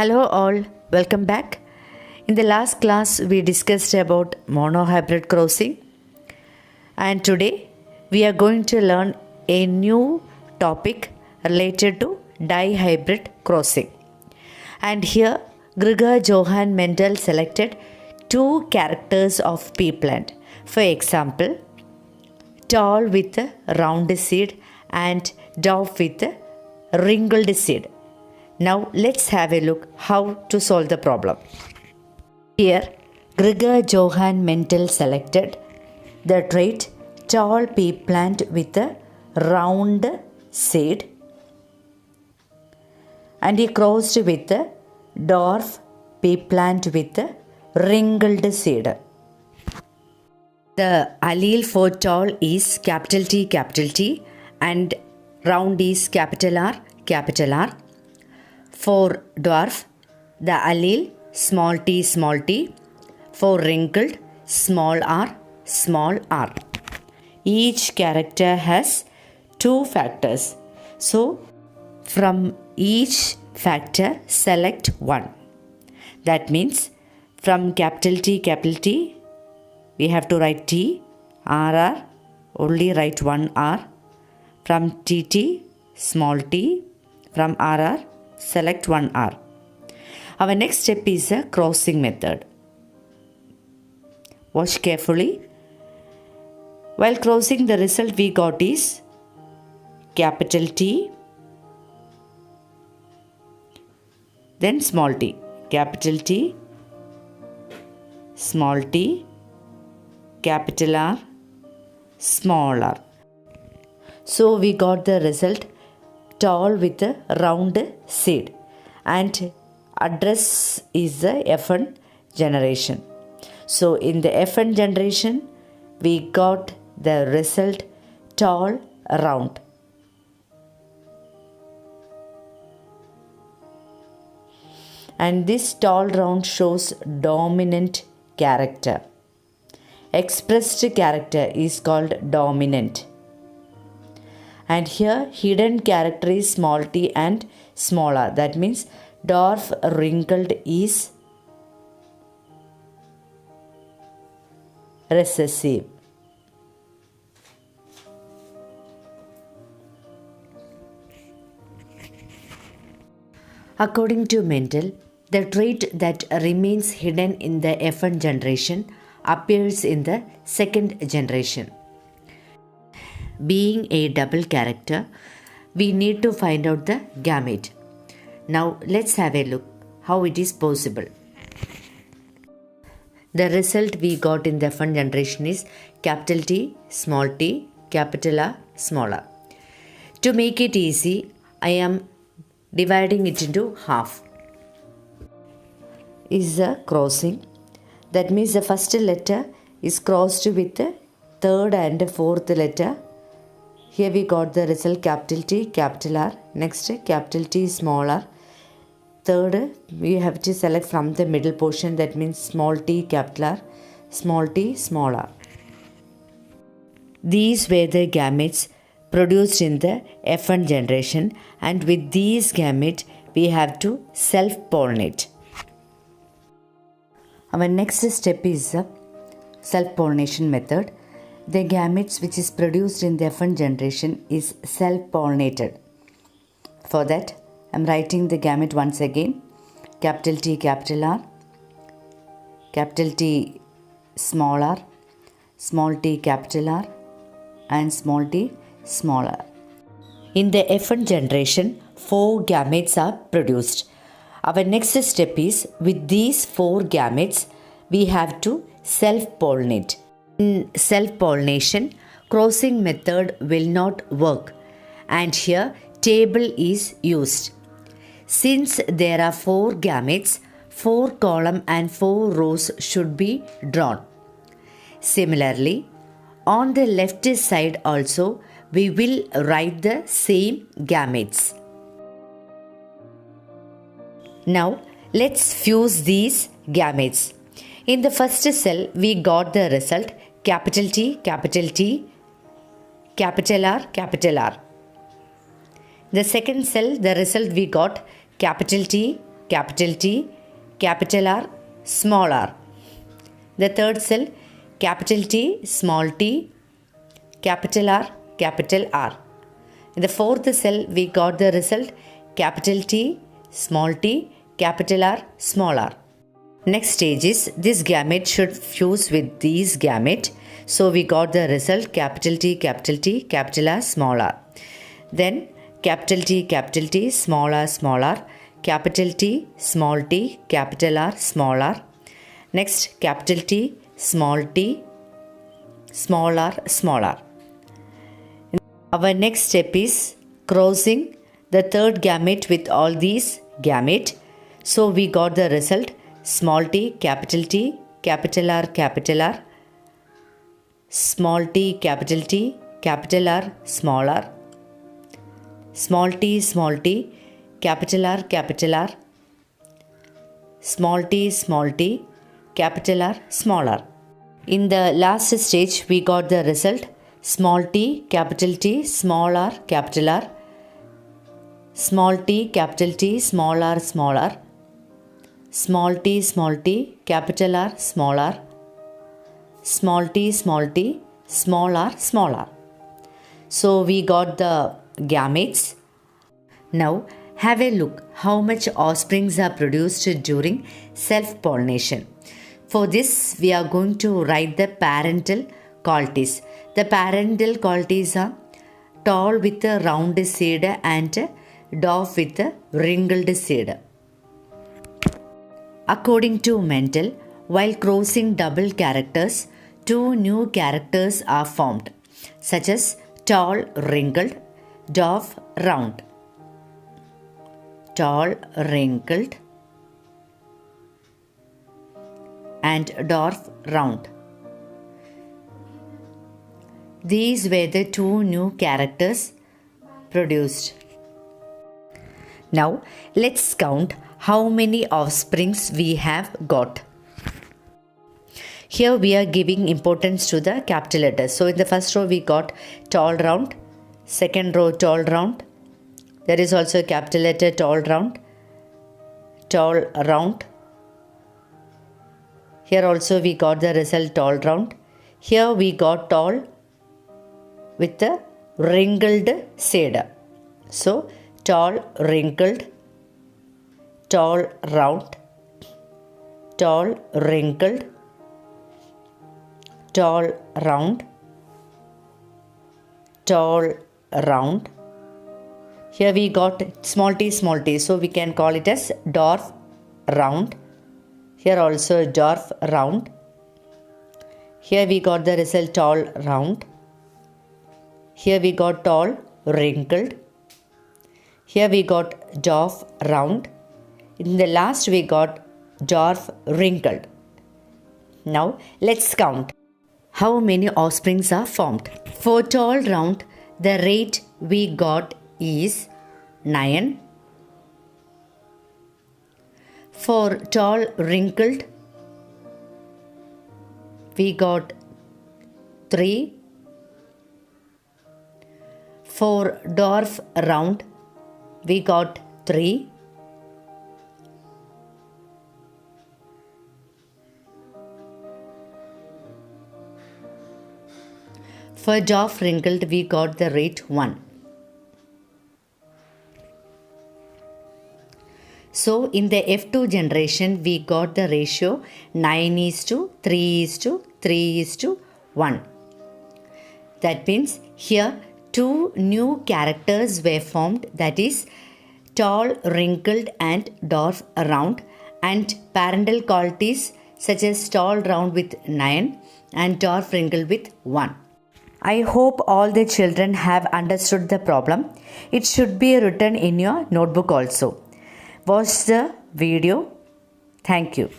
Hello all, welcome back. In the last class we discussed about monohybrid crossing, and today we are going to learn a new topic related to dihybrid crossing. And here Gregor Johann Mendel selected two characters of pea plant. For example, tall with a round seed and dwarf with a wrinkled seed. Now let's have a look how to solve the problem. Here Gregor Johann Mendel selected the trait tall pea plant with a round seed and he crossed with a dwarf pea plant with a wrinkled seed. The allele for tall is T and round is R. For dwarf, the allele small t. For wrinkled, small r. Each character has two factors. So, from each factor, select one. That means, from T, we have to write T, RR, only write one R. From TT, small t. From RR, select one R. Our next step is a crossing method. Watch carefully. While crossing, the result we got is T, then small t, T, small t, capital R, small r. So we got the result tall with a round seed and address is the F1 generation. So in the F1 generation we got the result tall round. And this tall round shows dominant character. Expressed character is called dominant. And here hidden character is small t and small r. That means dwarf wrinkled is recessive. According to Mendel, the trait that remains hidden in the F1 generation appears in the second generation. Being a double character, we need to find out the gamete. Now let's have a look how it is possible. The result we got in the F1 generation is T, small t, capital R, small r. To make it easy, I am dividing it into half. Is a crossing. That means the first letter is crossed with the third and fourth letter. Here we got the result T, capital R. Next T, small r. Third, we have to select from the middle portion. That means small t, capital R. Small t, small r. These were the gametes produced in the F1 generation, and with these gametes we have to self-pollinate. Our next step is the self-pollination method. The gametes which is produced in the F1 generation is self-pollinated. For that, I am writing the gamete once again. T, capital R. T, small r. Small t, capital R. And small t, small r. In the F1 generation, 4 gametes are produced. Our next step is, with these 4 gametes, we have to self-pollinate. In self-pollination, crossing method will not work, and here table is used. Since there are 4 gametes, 4 columns and 4 rows should be drawn. Similarly, on the left side also, we will write the same gametes. Now, let's fuse these gametes. In the first cell, we got the result T, capital R. The second cell, the result we got T, capital T, capital R, small r. The third cell, capital T, small t, capital R, capital R. In the fourth cell, we got the result capital T, small t, capital R, small r. Next stage is this gamete should fuse with these gamete. So we got the result capital T, capital R, small r. Then capital T, small r, capital T, small t, capital R, small r. Next capital T, small r, small r. Our next step is crossing the third gamete with all these gamete. So we got the result small t, capital R, small t, capital R, small r, small t, capital R, small t, capital R, small r. In the last stage, we got the result small t, small r, capital R, small t, small r, small t, capital R, small r, small t, small r, small r. So we got the gametes. Now have a look how much offsprings are produced during self-pollination. For this, we are going to write the parental qualities. The parental qualities are tall with a round seed and dwarf with a wrinkled seed. According to Mendel, while crossing double characters, two new characters are formed, such as tall, wrinkled, dwarf, round. Tall, wrinkled, and dwarf, round. These were the two new characters produced. Now let's count how many offsprings we have got. Here we are giving importance to the capital letters. So in the first row we got tall, round. Second row tall, round. There is also a capital letter tall, round. Tall, round. Here also we got the result tall, round. Here we got tall with the wrinkled seed. So tall, wrinkled, tall, round, tall, wrinkled, tall, round, tall, round. Here we got small t, so we can call it as dwarf, round. Here also dwarf, round. Here we got the result tall, round. Here we got tall, wrinkled. Here we got dwarf, round. In the last we got dwarf, wrinkled. Now let's count how many offsprings are formed. For tall, round, the rate we got is 9. For tall, wrinkled, we got 3. For dwarf, round, we got 3. For dwarf, wrinkled, we got the rate 1. So in the F2 generation, we got the ratio 9:3:3:1. That means here two new characters were formed, that is tall, wrinkled and dwarf, round, and parental qualities such as tall, round with 9 and dwarf, wrinkled with 1. I hope all the children have understood the problem. It should be written in your notebook also. Watch the video. Thank you.